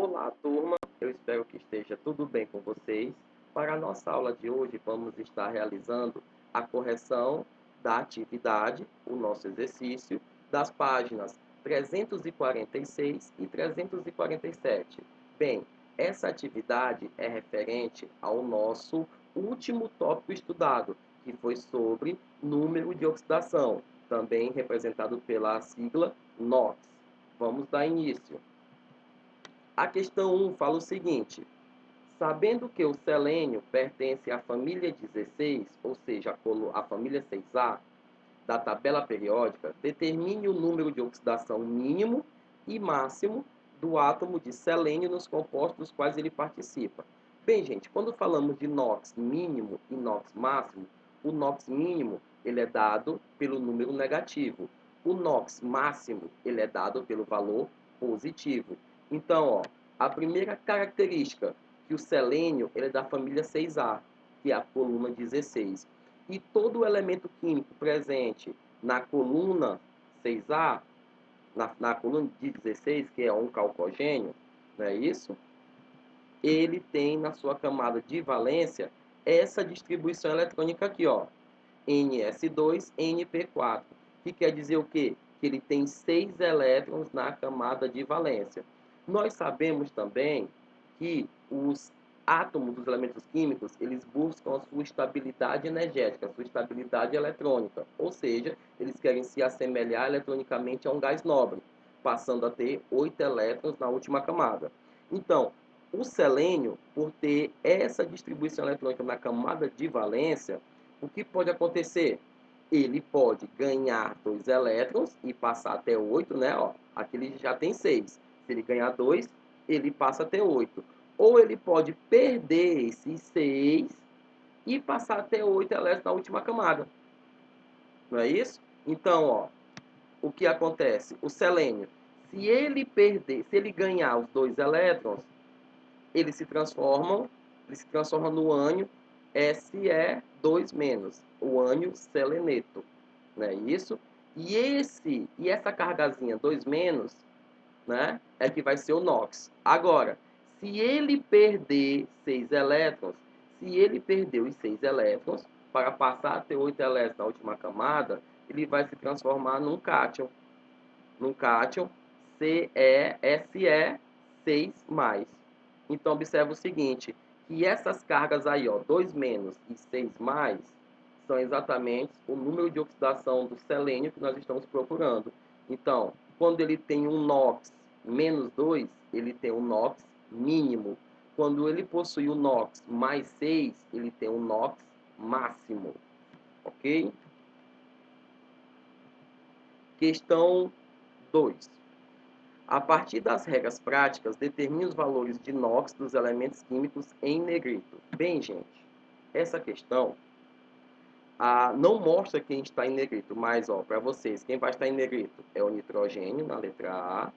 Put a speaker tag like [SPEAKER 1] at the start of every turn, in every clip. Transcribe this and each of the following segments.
[SPEAKER 1] Olá, turma! Eu espero que esteja tudo bem com vocês. Para a nossa aula de hoje, vamos estar realizando a correção da atividade, o nosso exercício, das páginas 346 e 347. Bem, essa atividade é referente ao nosso último tópico estudado, que foi sobre número de oxidação, também representado pela sigla NOx. Vamos dar início. A questão 1 fala o seguinte: sabendo que o selênio pertence à família 16, ou seja, a família 6A, da tabela periódica, determine o número de oxidação mínimo e máximo do átomo de selênio nos compostos dos quais ele participa. Bem, gente, quando falamos de NOx mínimo e NOx máximo, o NOx mínimo ele é dado pelo número negativo. O NOx máximo ele é dado pelo valor positivo. Então, ó, a primeira característica, que o selênio ele é da família 6A, que é a coluna 16. E todo elemento químico presente na coluna 6A, na coluna de 16, que é um calcogênio, não é isso? Ele tem na sua camada de valência essa distribuição eletrônica aqui, ó, NS2, NP4, que quer dizer o quê? Que ele tem 6 elétrons na camada de valência. Nós sabemos também que os átomos dos elementos químicos, eles buscam a sua estabilidade energética, a sua estabilidade eletrônica, ou seja, eles querem se assemelhar eletronicamente a um gás nobre, passando a ter 8 elétrons na última camada. Então, o selênio, por ter essa distribuição eletrônica na camada de valência, o que pode acontecer? Ele pode ganhar 2 elétrons e passar até 8, né? Ó, aqui ele já tem 6. Se ele ganhar 2, ele passa até 8. Ou ele pode perder esses 6 e passar até 8 elétrons na última camada. Não é isso? Então, ó, o que acontece? O selênio, se ele ganhar os 2 elétrons, ele se transforma no ânion Se2-, o ânion seleneto, não é isso? E essa cargazinha 2-, né, é que vai ser o NOx. Agora, se ele perder 6 elétrons, se ele perder os 6 elétrons, para passar a ter 8 elétrons na última camada, ele vai se transformar num cátion. Num cátion CeSe6+. Então, observa o seguinte, que essas cargas aí, ó, 2- e 6+, são exatamente o número de oxidação do selênio que nós estamos procurando. Então, quando ele tem um NOx -2, ele tem um NOx mínimo. Quando ele possui o NOx +6, ele tem um NOx máximo. Ok? Questão 2. A partir das regras práticas, determine os valores de NOx dos elementos químicos em negrito. Bem, gente, essa questão não mostra quem está em negrito, mas, ó, para vocês, quem vai estar em negrito é o nitrogênio na letra A,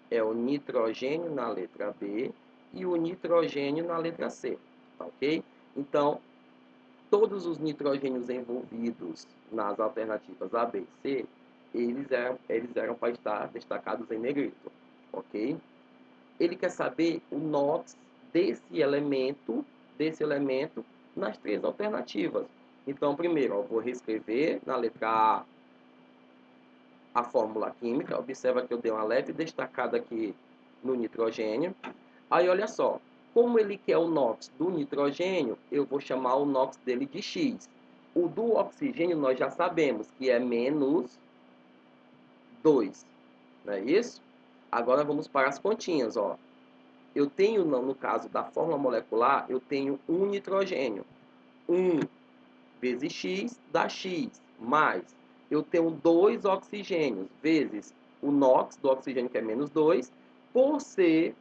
[SPEAKER 1] é o nitrogênio na letra B e o nitrogênio na letra C, tá ok? Então, todos os nitrogênios envolvidos nas alternativas A, B e C, eles eram para estar destacados em negrito, ok? Ele quer saber o NOx desse elemento nas 3 alternativas. Então, primeiro, eu vou reescrever na letra A fórmula química. Observa que eu dei uma leve destacada aqui no nitrogênio. Aí, olha só, como ele quer o NOx do nitrogênio, eu vou chamar o NOx dele de X. O do oxigênio nós já sabemos que é -2, não é isso? Agora vamos para as continhas, ó. Eu tenho, no caso da fórmula molecular, eu tenho um nitrogênio. 1 vezes X dá X, mais eu tenho 2 oxigênios, vezes o NOx do oxigênio, que é -2. Por ser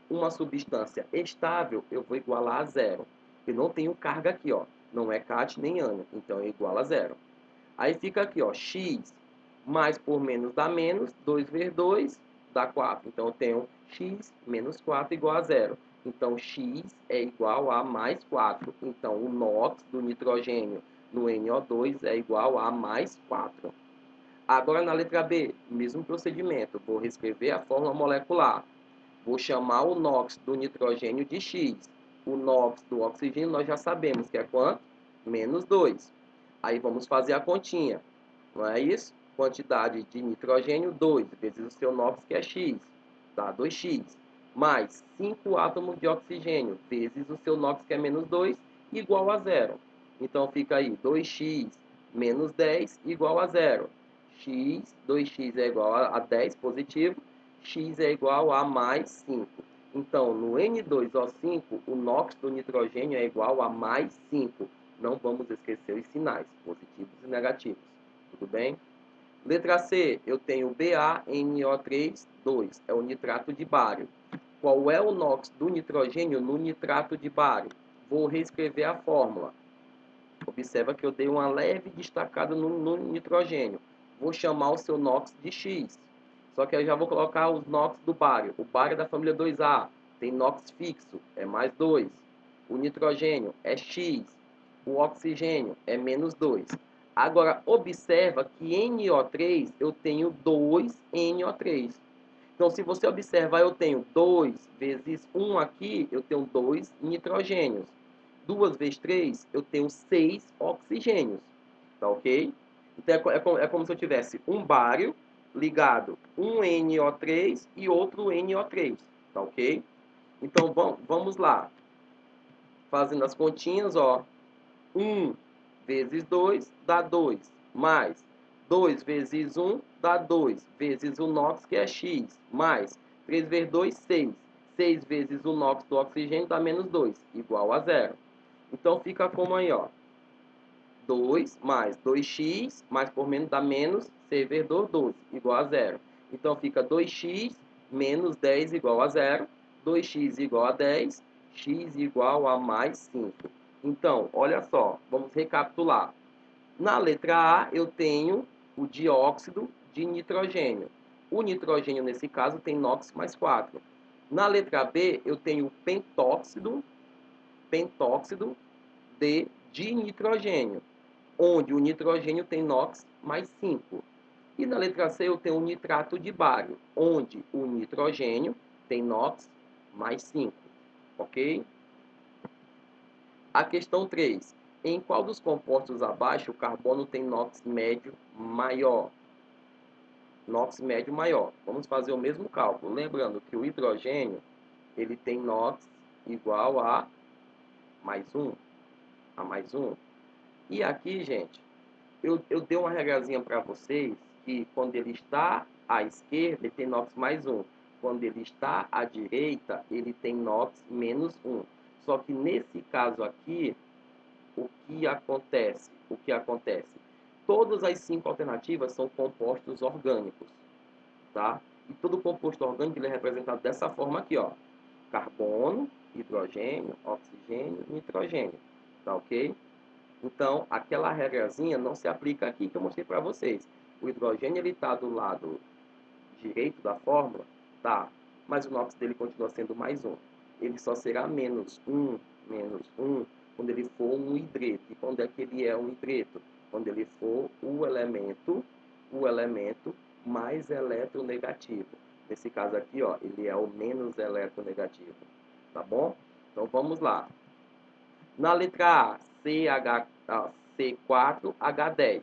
[SPEAKER 1] uma substância estável, eu vou igualar a 0. Eu não tenho carga aqui, ó. Não é cat nem ânion, então eu igualo a 0. Aí fica aqui, ó, X mais por menos dá menos, 2 vezes 2 dá 4. Então, eu tenho X menos 4 igual a 0. Então, X é igual a mais 4. Então, o NOx do nitrogênio no NO2 é igual a mais 4. Agora, na letra B, mesmo procedimento. Vou reescrever a fórmula molecular. Vou chamar o NOx do nitrogênio de X. O NOx do oxigênio nós já sabemos que é quanto? Menos 2. Aí vamos fazer a continha. Não é isso? Quantidade de nitrogênio, 2, vezes o seu NOx, que é X. Dá 2x. Mais 5 átomos de oxigênio, vezes o seu NOx, que é menos 2, igual a zero. Então fica aí 2x menos 10 igual a zero. 2x é igual a 10 positivo, x é igual a mais 5. Então, no N2O5, o NOx do nitrogênio é igual a mais 5. Não vamos esquecer os sinais, positivos e negativos. Tudo bem? Letra C, eu tenho BaNO3, 2, é o nitrato de bário. Qual é o NOx do nitrogênio no nitrato de bário? Vou reescrever a fórmula. Observa que eu dei uma leve destacada no nitrogênio. Vou chamar o seu NOx de X. Só que eu já vou colocar os NOx do bário. O bário é da família 2A, tem NOx fixo, é mais 2. O nitrogênio é X. O oxigênio é menos 2. Agora, observa que NO3 eu tenho 2 NO3. Então, se você observar, eu tenho 2 vezes 1 aqui, eu tenho 2 nitrogênios. 2 vezes 3, eu tenho 6 oxigênios. Tá ok? Então, é como se eu tivesse um bário ligado um NO3 e outro NO3. Tá ok? Então, vamos lá. Fazendo as continhas, ó. 1 vezes 2 dá 2. Mais 2 vezes 1 dá 2. Vezes o NOx, que é X. Mais 3 vezes 2, 6. 6 vezes o NOx do oxigênio dá menos 2. Igual a zero. Então, fica como aí, ó. 2 mais 2x, mais por menos dá menos, 6 vezes 2, 12, igual a zero. Então, fica 2x menos 10 igual a zero. 2x igual a 10, x igual a mais 5. Então, olha só, vamos recapitular. Na letra A, eu tenho o dióxido de nitrogênio. O nitrogênio, nesse caso, tem NOx mais 4. Na letra B, eu tenho o pentóxido de dinitrogênio, onde o nitrogênio tem NOx mais 5. E na letra C eu tenho o nitrato de bário, onde o nitrogênio tem NOx mais 5. Ok? A questão 3. Em qual dos compostos abaixo o carbono tem NOx médio maior? NOx médio maior. Vamos fazer o mesmo cálculo. Lembrando que o hidrogênio ele tem NOx igual a mais 1. A mais 1. E aqui, gente, eu dei uma regrazinha para vocês que quando ele está à esquerda, ele tem NOx mais 1. Quando ele está à direita, ele tem NOx menos 1. Só que nesse caso aqui, o que acontece? Todas as 5 alternativas são compostos orgânicos, tá? E todo composto orgânico ele é representado dessa forma aqui, ó. Carbono, hidrogênio, oxigênio, nitrogênio, tá ok? Então, aquela regrazinha não se aplica aqui que eu mostrei para vocês. O hidrogênio ele está do lado direito da fórmula, tá? Mas o NOx dele continua sendo mais 1. Ele só será menos 1 quando ele for um hidreto. E quando é que ele é um hidreto? Quando ele for o elemento mais eletronegativo. Nesse caso aqui, ó, ele é o menos eletronegativo. Tá bom? Então, vamos lá. Na letra A, C4H10.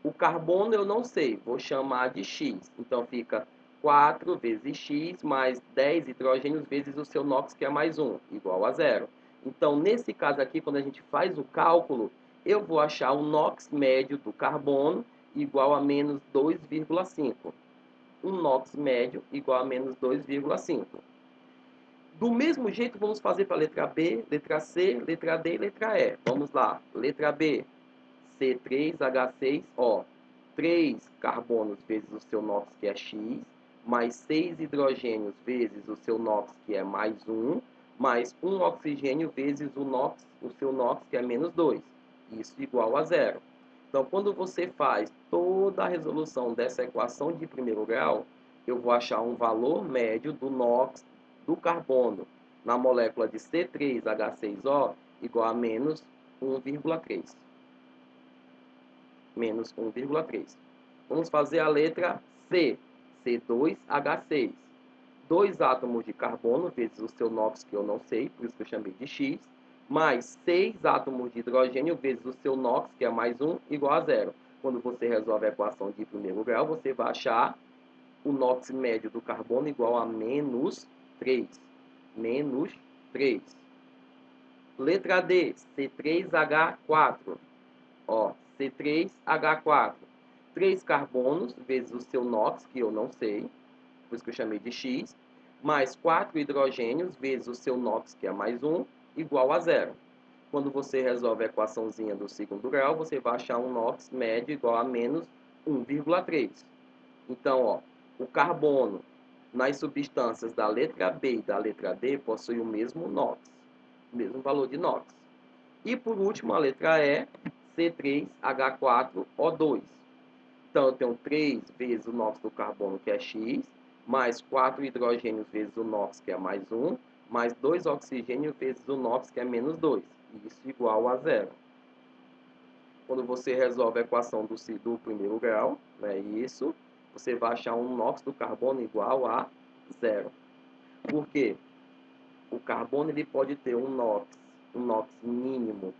[SPEAKER 1] O carbono eu não sei, vou chamar de X. Então fica 4 vezes X mais 10 hidrogênios vezes o seu NOx, que é mais 1, igual a zero. Então, nesse caso aqui, quando a gente faz o cálculo, eu vou achar o NOx médio do carbono igual a menos 2,5. Um NOx médio igual a menos 2,5. Do mesmo jeito, vamos fazer para a letra B, letra C, letra D e letra E. Vamos lá. Letra B, C3H6O. 3 carbonos vezes o seu NOx, que é X, mais 6 hidrogênios vezes o seu NOx, que é mais 1, mais 1 oxigênio vezes o seu NOx, que é menos 2. Isso igual a zero. Então, quando você faz toda a resolução dessa equação de primeiro grau, eu vou achar um valor médio do NOx do carbono na molécula de C3H6O igual a menos 1,3. Menos 1,3. Vamos fazer a letra C, C2H6. 2 átomos de carbono vezes o seu NOx, que eu não sei, por isso que eu chamei de X, mais 6 átomos de hidrogênio vezes o seu NOx, que é mais 1, igual a zero. Quando você resolve a equação de primeiro grau, você vai achar o NOx médio do carbono igual a menos 3. Menos 3. Letra D, C3H4. Ó, C3H4. 3 carbonos vezes o seu NOx, que eu não sei, por isso que eu chamei de X, mais 4 hidrogênios vezes o seu NOx, que é mais 1, igual a zero. Quando você resolve a equaçãozinha do segundo grau, você vai achar um NOx médio igual a menos 1,3. Então, ó, o carbono nas substâncias da letra B e da letra D possui o mesmo NOx, o mesmo valor de NOx. E por último, a letra E, C3H4O2. Então, eu tenho 3 vezes o NOx do carbono, que é X, mais 4 hidrogênios vezes o NOx, que é mais 1, mais 2 oxigênios vezes o NOx, que é menos 2. Isso igual a zero. Quando você resolve a equação do primeiro grau, né, isso, você vai achar um NOx do carbono igual a zero. Por quê? O carbono ele pode ter um NOx mínimo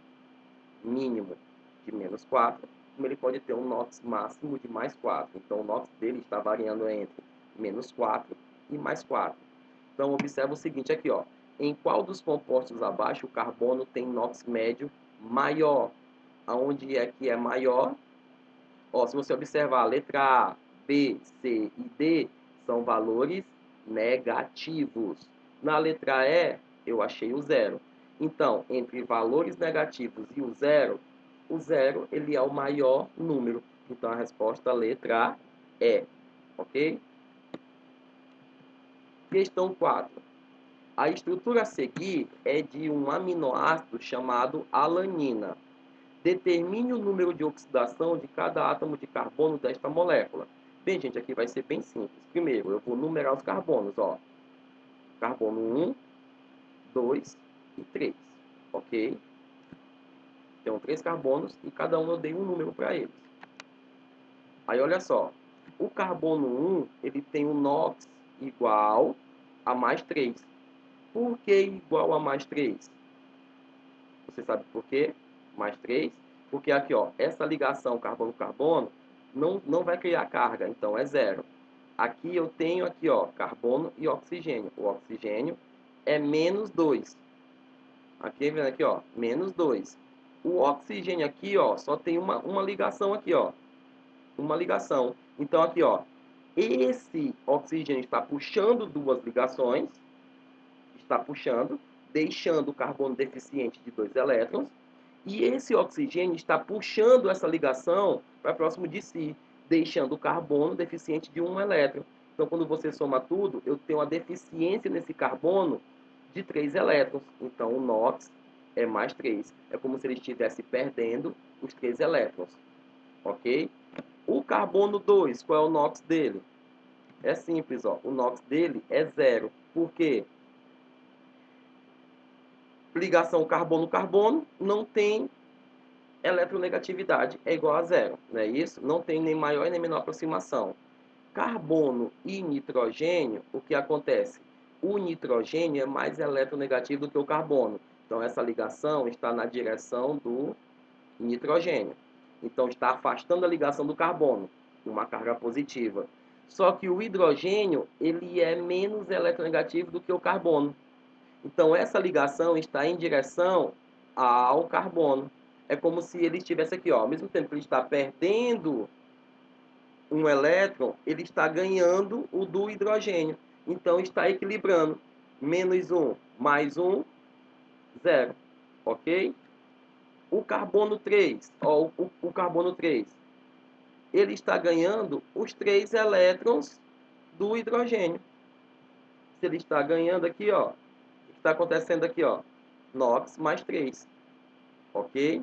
[SPEAKER 1] de menos 4, como ele pode ter um NOx máximo de mais 4. Então, o NOx dele está variando entre menos 4 e mais 4. Então, observa o seguinte aqui, ó. Em qual dos compostos abaixo o carbono tem NOx médio maior? Aonde é que é maior? Ó, se você observar a letra A, B, C e D, são valores negativos. Na letra E, eu achei o zero. Então, entre valores negativos e o zero ele é o maior número. Então, a resposta é a letra E. Ok? Questão 4. A estrutura a seguir é de um aminoácido chamado alanina. Determine o número de oxidação de cada átomo de carbono desta molécula. Bem, gente, aqui vai ser bem simples. Primeiro, eu vou numerar os carbonos, ó. Carbono 1, 2 e 3, ok? Então, 3 carbonos e cada um eu dei um número para eles. Aí, olha só. O carbono 1, ele tem um NOx igual a mais 3. Por que igual a mais 3? Você sabe por quê? Mais 3. Porque aqui, ó, essa ligação carbono-carbono não vai criar carga, então é zero. Aqui eu tenho aqui, ó, carbono e oxigênio. O oxigênio é menos 2. Aqui, vendo aqui, ó, menos 2. O oxigênio aqui, ó, só tem uma ligação aqui, ó. Uma ligação. Então, aqui, ó, esse oxigênio está puxando duas ligações, está puxando, deixando o carbono deficiente de 2 elétrons, e esse oxigênio está puxando essa ligação para próximo de si, deixando o carbono deficiente de 1 elétron. Então, quando você soma tudo, eu tenho uma deficiência nesse carbono de 3 elétrons. Então, o NOx é mais 3. É como se ele estivesse perdendo os 3 elétrons. Ok? O carbono 2, qual é o NOx dele? É simples, ó. O NOx dele é zero. Por quê? Ligação carbono-carbono não tem eletronegatividade, é igual a zero, não é isso? Não tem nem maior nem menor aproximação. Carbono e nitrogênio, o que acontece? O nitrogênio é mais eletronegativo do que o carbono. Então, essa ligação está na direção do nitrogênio. Então, está afastando a ligação do carbono, uma carga positiva. Só que o hidrogênio, ele é menos eletronegativo do que o carbono. Então, essa ligação está em direção ao carbono. É como se ele estivesse aqui, ó, ao mesmo tempo que ele está perdendo um elétron, ele está ganhando o do hidrogênio. Então, está equilibrando. Menos 1, mais 1, 0. Ok? O carbono 3, ó, o carbono 3, ele está ganhando os 3 elétrons do hidrogênio. Se ele está ganhando aqui, ó, o que está acontecendo aqui, ó? NOx mais 3. Ok?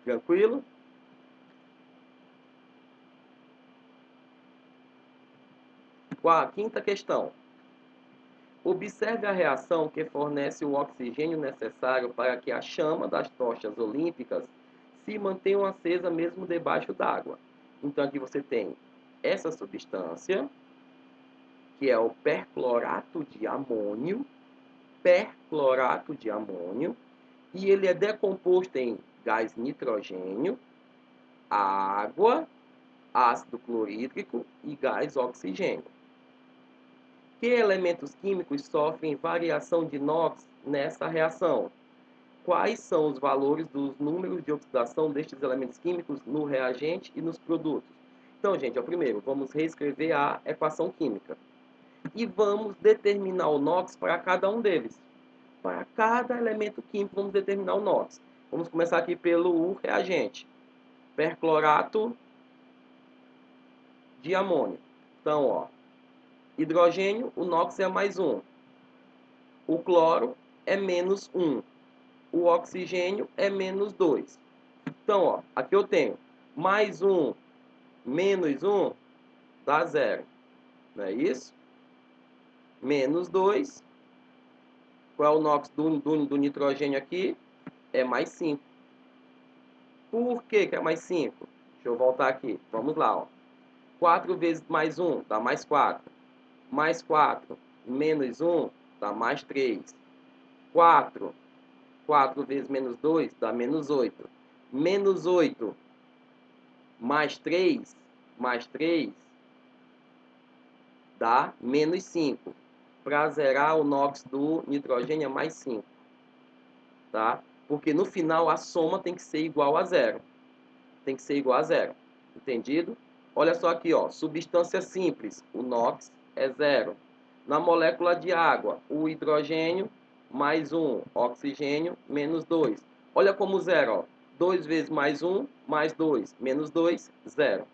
[SPEAKER 1] Tranquilo? Quinta questão. Observe a reação que fornece o oxigênio necessário para que a chama das tochas olímpicas se mantenha acesa mesmo debaixo d'água. Então, aqui você tem essa substância, que é o perclorato de amônio, e ele é decomposto em gás nitrogênio, água, ácido clorídrico e gás oxigênio. Que elementos químicos sofrem variação de NOx nessa reação? Quais são os valores dos números de oxidação destes elementos químicos no reagente e nos produtos? Então, gente, primeiro, vamos reescrever a equação química. E vamos determinar o NOx para cada um deles. Para cada elemento químico, vamos determinar o NOx. Vamos começar aqui pelo reagente. Perclorato de amônio. Então, ó, hidrogênio, o NOx é mais 1. O cloro é menos 1. O oxigênio é menos 2. Então, ó, aqui eu tenho mais 1 menos 1 dá 0. Não é isso? Menos 2. Qual é o NOx do nitrogênio aqui? É mais 5. Por que é mais 5? Deixa eu voltar aqui. Vamos lá, ó. 4 vezes mais 1 dá mais 4. Mais 4 menos 1 dá mais 3. 4 vezes menos 2 dá menos 8. Menos 8 mais 3 dá menos 5. Para zerar, o NOx do nitrogênio é mais 5. Tá? Porque no final a soma tem que ser igual a 0. Tem que ser igual a 0. Entendido? Olha só aqui, ó. Substância simples, o NOx é 0. Na molécula de água, o hidrogênio mais 1, oxigênio menos 2. Olha como 0, ó. 2 vezes mais 1, mais 2, menos 2, 0.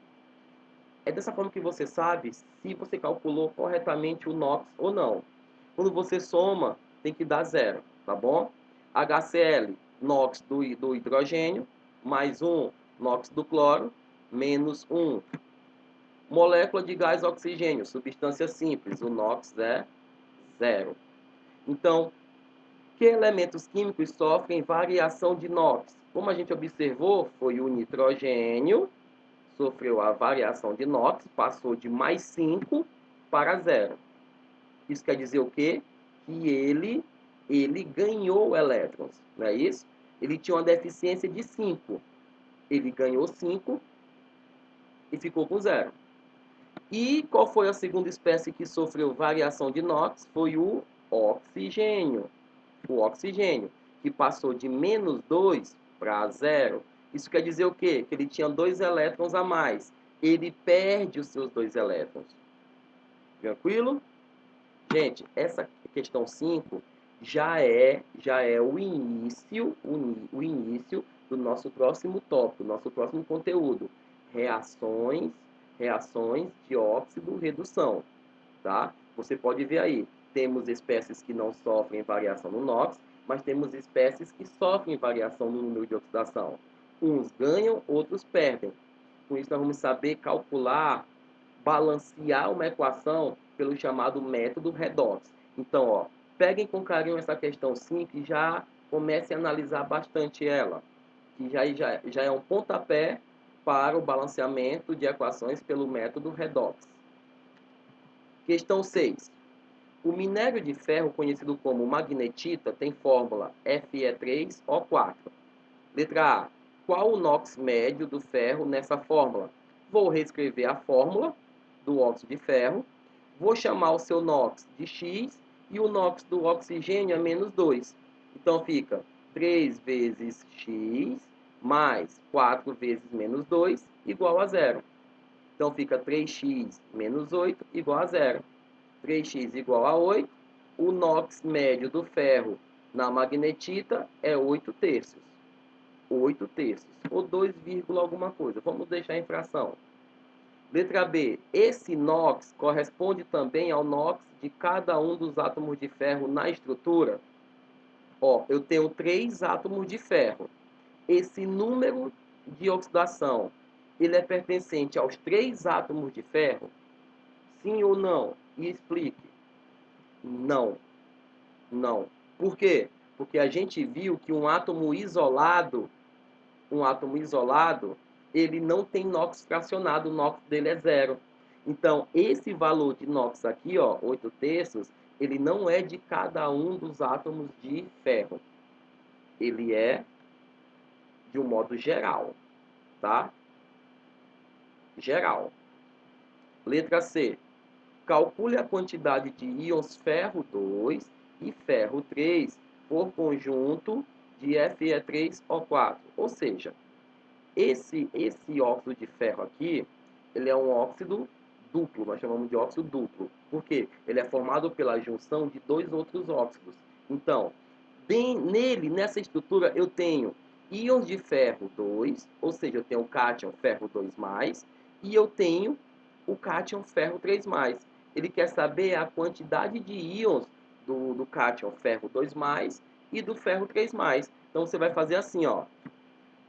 [SPEAKER 1] É dessa forma que você sabe se você calculou corretamente o NOx ou não. Quando você soma, tem que dar 0, tá bom? HCl, NOx do hidrogênio, mais 1, NOx do cloro, menos 1. Molécula de gás oxigênio, substância simples, o NOx é 0. Então, que elementos químicos sofrem variação de NOx? Como a gente observou, foi o nitrogênio, sofreu a variação de NOx, passou de mais 5 para 0. Isso quer dizer o quê? Que ele ganhou elétrons, não é isso? Ele tinha uma deficiência de 5. Ele ganhou 5 e ficou com 0. E qual foi a segunda espécie que sofreu variação de NOx? Foi o oxigênio. O oxigênio, que passou de menos 2 para 0. Isso quer dizer o quê? Que ele tinha 2 elétrons a mais. Ele perde os seus 2 elétrons. Tranquilo? Gente, essa questão 5 já é o início do nosso próximo tópico, nosso próximo conteúdo. Reações de óxido-redução, tá? Você pode ver aí, temos espécies que não sofrem variação no NOx, mas temos espécies que sofrem variação no número de oxidação. Uns ganham, outros perdem. Com isso, nós vamos saber calcular, balancear uma equação pelo chamado método redox. Então, ó, peguem com carinho essa questão 5 e já comecem a analisar bastante ela, que já é um pontapé para o balanceamento de equações pelo método redox. Questão 6. O minério de ferro, conhecido como magnetita, tem fórmula Fe3O4. Letra A. Qual o NOx médio do ferro nessa fórmula? Vou reescrever a fórmula do óxido de ferro. Vou chamar o seu NOx de X e o NOx do oxigênio é menos 2. Então fica 3 vezes X mais 4 vezes menos 2 igual a 0. Então fica 3x menos 8 igual a 0. 3x igual a 8. O NOx médio do ferro na magnetita é 8 terços. 8 terços. Ou 2, alguma coisa. Vamos deixar em fração. Letra B. Esse NOx corresponde também ao NOx de cada um dos átomos de ferro na estrutura. Ó, eu tenho 3 átomos de ferro. Esse número de oxidação, ele é pertencente aos 3 átomos de ferro? Sim ou não? E explique. Não. Não. Por quê? Porque a gente viu que um átomo isolado, ele não tem NOx fracionado, o NOx dele é 0. Então, esse valor de NOx aqui, ó, 8/3, ele não é de cada um dos átomos de ferro. Ele é de um modo geral, tá? Geral. Letra C. Calcule a quantidade de íons ferro 2 e ferro 3 por conjunto de Fe3O4. Ou seja, esse óxido de ferro aqui, ele é um óxido duplo, nós chamamos de óxido duplo. Por quê? Ele é formado pela junção de dois outros óxidos. Então, nessa estrutura, eu tenho íons de ferro 2, ou seja, eu tenho o cátion ferro 2+, e eu tenho o cátion ferro 3+. Ele quer saber a quantidade de íons do cátion ferro 2+, e do ferro 3+. Então, você vai fazer assim, ó.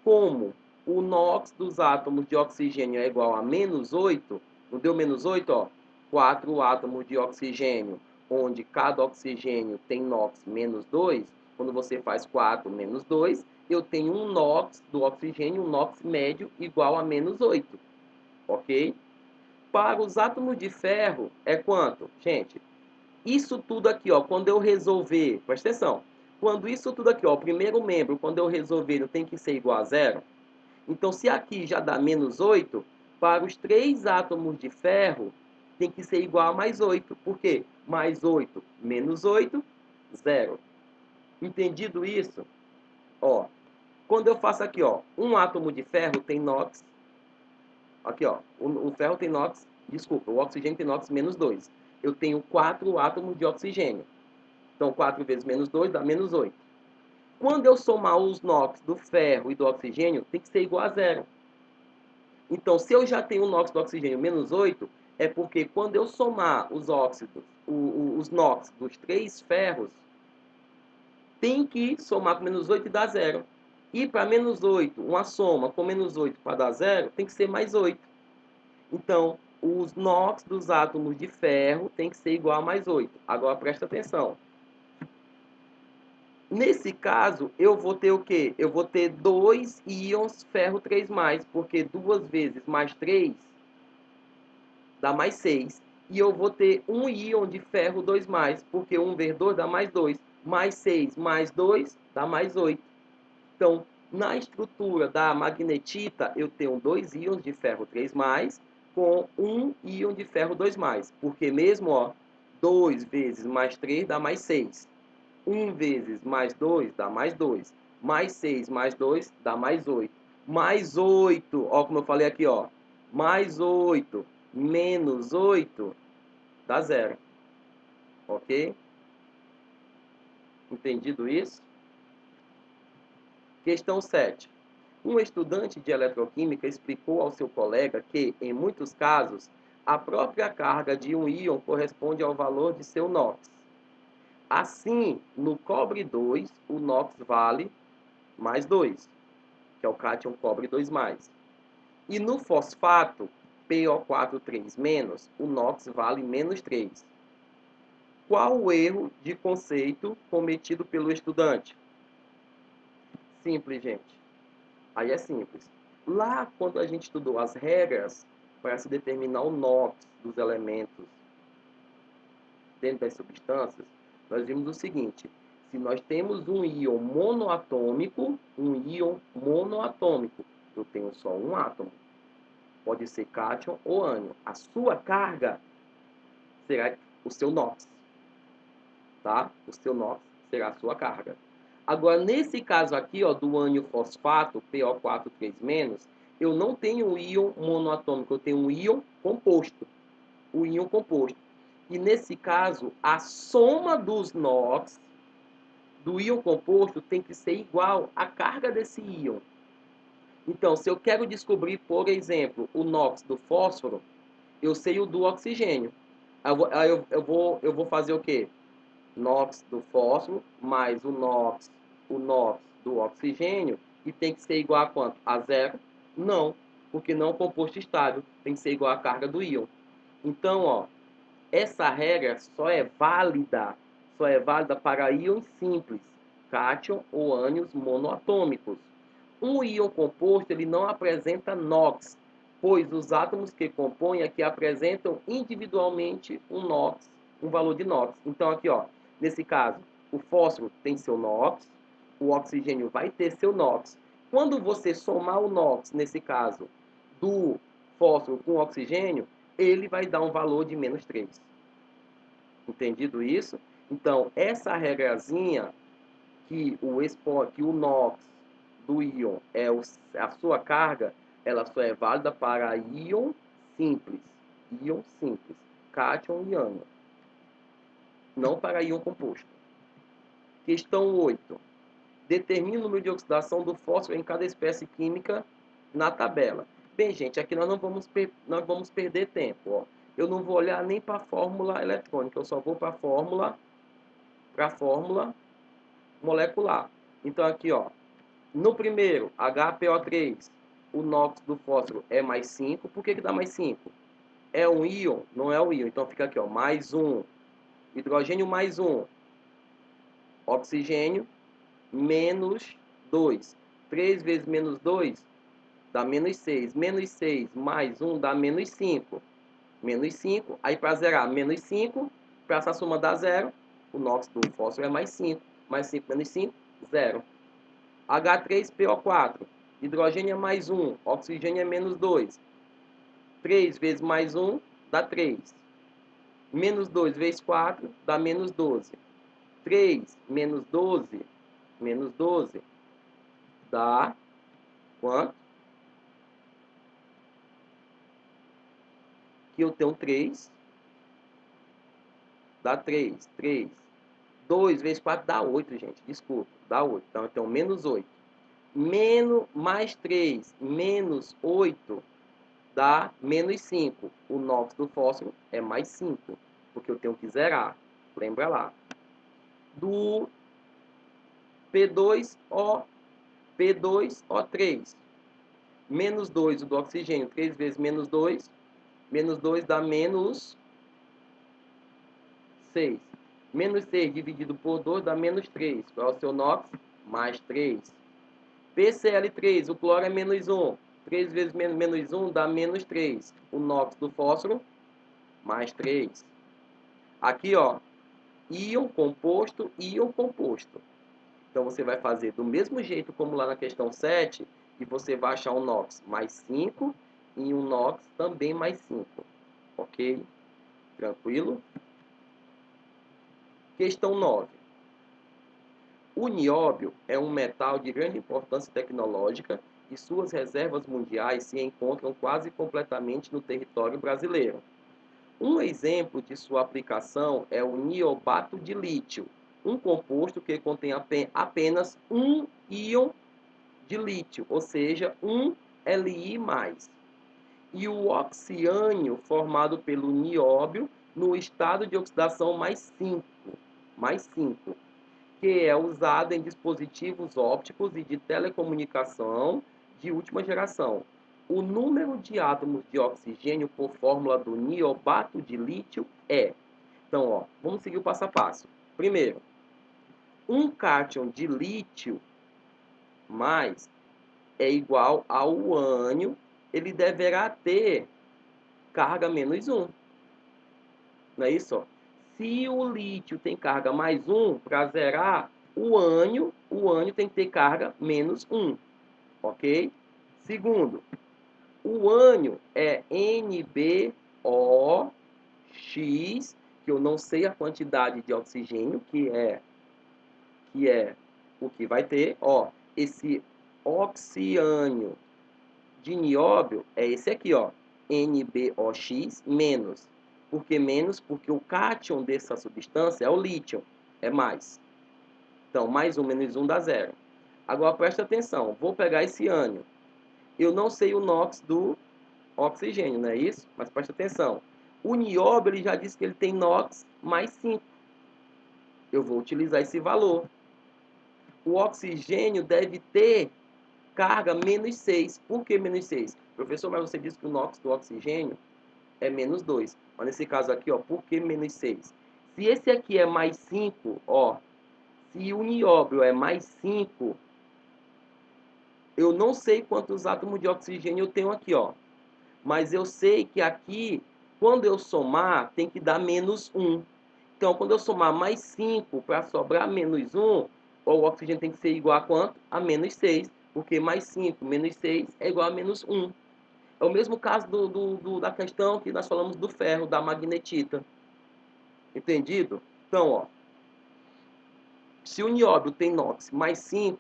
[SPEAKER 1] Como o NOx dos átomos de oxigênio é igual a -8, não deu -8, ó? 4 átomos de oxigênio, onde cada oxigênio tem NOx -2, quando você faz 4 menos 2, eu tenho um NOx do oxigênio, um NOx médio, igual a -8, ok? Para os átomos de ferro, é quanto? Gente, isso tudo aqui, ó, quando eu resolver, presta atenção, quando isso tudo aqui, ó, o primeiro membro, quando eu resolver, ele tem que ser igual a 0. Então, se aqui já dá -8, para os 3 átomos de ferro, tem que ser igual a +8. Por quê? +8 menos 8, 0. Entendido isso? Ó, quando eu faço aqui, ó, um átomo de ferro tem NOx. Aqui, ó, o ferro tem NOx, desculpa, o oxigênio tem NOx -2. Eu tenho 4 átomos de oxigênio. Então, 4 vezes -2 dá -8. Quando eu somar os NOx do ferro e do oxigênio, tem que ser igual a 0. Então, se eu já tenho o NOx do oxigênio -8, é porque quando eu somar os óxidos, os NOx dos 3 ferros, tem que somar com -8 e dar 0. E para -8, uma soma com -8 para dar 0, tem que ser +8. Então, os NOx dos átomos de ferro tem que ser igual a +8. Agora, presta atenção. Nesse caso, eu vou ter o quê? Eu vou ter 2 íons ferro 3+, porque 2 vezes mais 3 dá +6. E eu vou ter um íon de ferro 2+, porque 1 vezes 2 dá +2. +6 mais 2 dá +8. Então, na estrutura da magnetita, eu tenho 2 íons de ferro 3+, com 1 íon de ferro 2+. Porque mesmo, ó, 2 vezes mais 3 dá +6. 1 vezes mais 2 dá +2. +6 mais 2 dá +8. +8, ó, como eu falei aqui, ó. +8 menos 8 dá 0. Ok? Entendido isso? Questão 7. Um estudante de eletroquímica explicou ao seu colega que, em muitos casos, a própria carga de um íon corresponde ao valor de seu NOx. Assim, no cobre 2, o NOx vale +2, que é o cátion cobre 2+. E no fosfato, PO4 3-, o NOx vale -3. Qual o erro de conceito cometido pelo estudante? Simples, gente. Aí é simples. Lá, quando a gente estudou as regras para se determinar o NOx dos elementos dentro das substâncias, nós vimos o seguinte: se nós temos um íon monoatômico, eu tenho só um átomo. Pode ser cátion ou ânion. A sua carga será o seu NOx. Tá? O seu NOx será a sua carga. Agora, nesse caso aqui, ó, do ânion fosfato, PO4 3-, eu não tenho um íon monoatômico, eu tenho um íon composto. O íon composto. E nesse caso, a soma dos NOx do íon composto tem que ser igual à carga desse íon. Então, se eu quero descobrir, por exemplo, o NOx do fósforo, eu sei o do oxigênio. Eu vou fazer o quê? NOx do fósforo mais o NOx do oxigênio, e tem que ser igual a quanto? A 0? Não, porque não é um composto estável, tem que ser igual à carga do íon. Então, ó, essa regra só é válida para íons simples, cátion ou ânions monoatômicos. Um íon composto, ele não apresenta NOx, pois os átomos que compõem aqui apresentam individualmente um NOx, um valor de NOx. Então, aqui, ó, nesse caso, o fósforo tem seu NOx, o oxigênio vai ter seu NOx. Quando você somar o NOx, nesse caso, do fósforo com o oxigênio, ele vai dar um valor de menos 3. Entendido isso? Então, essa regrazinha que o NOx do íon é a sua carga, ela só é válida para íon simples, cátion e ânion, não para íon composto. Questão 8. Determine o número de oxidação do fósforo em cada espécie química na tabela. Bem, gente, aqui nós não vamos perder tempo. Ó. Eu não vou olhar nem para a fórmula eletrônica, eu só vou para a fórmula molecular. Então, aqui, ó, no primeiro, HPO3, o NOx do fósforo é mais 5. Por que dá mais 5? É um íon? Não é o íon. Então, fica aqui, ó, mais 1. Hidrogênio mais 1. Oxigênio menos 2. 3 vezes menos 2 dá menos 6. Menos 6 mais 1 dá menos 5. Menos 5. Aí, para zerar, menos 5. Para essa soma dar 0, o NOx do fósforo é mais 5. Mais 5 menos 5, 0. H3PO4. Hidrogênio é mais 1. Oxigênio é menos 2. 3 vezes mais 1 dá 3. Menos 2 vezes 4 dá menos 12. 3 menos 12 dá quanto? Aqui eu tenho 3. Dá 3. 3. 2 vezes 4 dá 8, gente. Desculpa. Dá 8. Então eu tenho menos 8. Mais 3 menos 8 dá menos 5. O NOx do fósforo é mais 5. Porque eu tenho que zerar. Lembra lá. Do P2O3. Menos 2 do oxigênio. 3 vezes menos 2. Menos 2 dá menos 6. Menos 6 dividido por 2 dá menos 3. Qual é o seu NOx? Mais 3. PCl3, o cloro é menos 1. 3 vezes menos 1 dá menos 3. O NOx do fósforo, mais 3. Aqui, ó, íon composto, íon composto. Então, você vai fazer do mesmo jeito como lá na questão 7, e você vai achar um NOx mais 5 e um NOx também mais 5. Ok? Tranquilo? Questão 9. O nióbio é um metal de grande importância tecnológica e suas reservas mundiais se encontram quase completamente no território brasileiro. Um exemplo de sua aplicação é o niobato de lítio, um composto que contém apenas um íon de lítio, ou seja, um Li+. E o oxiânio formado pelo nióbio no estado de oxidação mais 5, que é usado em dispositivos ópticos e de telecomunicação de última geração. O número de átomos de oxigênio por fórmula do niobato de lítio é... Então, ó, vamos seguir o passo a passo. Primeiro, um cátion de lítio mais é igual ao ânion, ele deverá ter carga menos 1. Não é isso? Ó? Se o lítio tem carga mais 1, para zerar, o ânion tem que ter carga menos 1. Ok? Segundo, o ânion é NbOx, que eu não sei a quantidade de oxigênio, que é o que vai ter. Ó, esse oxiânio de nióbio é esse aqui, ó, NbOx menos. Por que menos? Porque o cátion dessa substância é o lítio, é mais. Então, mais 1 menos 1 dá 0. Agora, presta atenção, vou pegar esse ânion. Eu não sei o NOx do oxigênio, não é isso? Mas presta atenção. O nióbio, ele já disse que ele tem NOx mais 5. Eu vou utilizar esse valor. O oxigênio deve ter carga menos 6. Por que menos 6? Professor, mas você disse que o NOx do oxigênio é menos 2. Mas nesse caso aqui, ó, por que menos 6? Se esse aqui é mais 5, ó, se o nióbio é mais 5, eu não sei quantos átomos de oxigênio eu tenho aqui, ó. Mas eu sei que aqui, quando eu somar, tem que dar menos 1. Então, quando eu somar mais 5 para sobrar menos 1, o oxigênio tem que ser igual a quanto? A menos 6, porque mais 5 menos 6 é igual a menos 1. É o mesmo caso da questão que nós falamos do ferro, da magnetita. Entendido? Então, ó, se o nióbio tem NOx mais 5,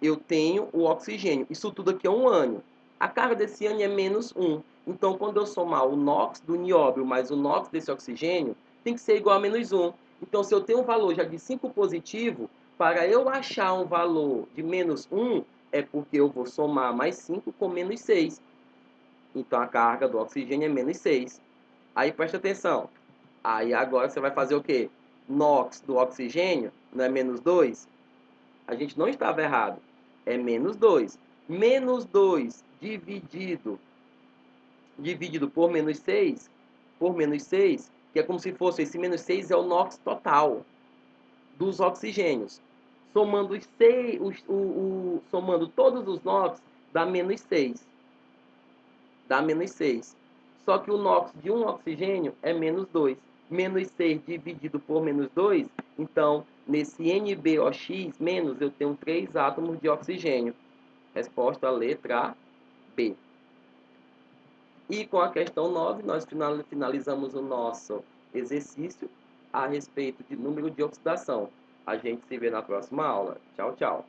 [SPEAKER 1] eu tenho o oxigênio. Isso tudo aqui é um ânion. A carga desse ânion é menos 1. Então, quando eu somar o NOx do nióbio mais o NOx desse oxigênio, tem que ser igual a menos 1. Então, se eu tenho um valor já de 5 positivo, para eu achar um valor de menos 1, é porque eu vou somar mais 5 com menos 6. Então, a carga do oxigênio é menos 6. Aí, presta atenção. Aí, agora você vai fazer o quê? NOx do oxigênio, não é menos 2? A gente não estava errado. É menos 2. Menos 2 dividido por menos 6, que é como se fosse, esse menos 6 é o NOx total dos oxigênios. Somando, somando todos os NOx, dá menos 6. Dá menos 6. Só que o NOx de um oxigênio é menos 2. Menos 6 dividido por menos 2, então, nesse NBOX menos, eu tenho 3 átomos de oxigênio. Resposta a letra B. E com a questão 9, nós finalizamos o nosso exercício a respeito de número de oxidação. A gente se vê na próxima aula. Tchau, tchau.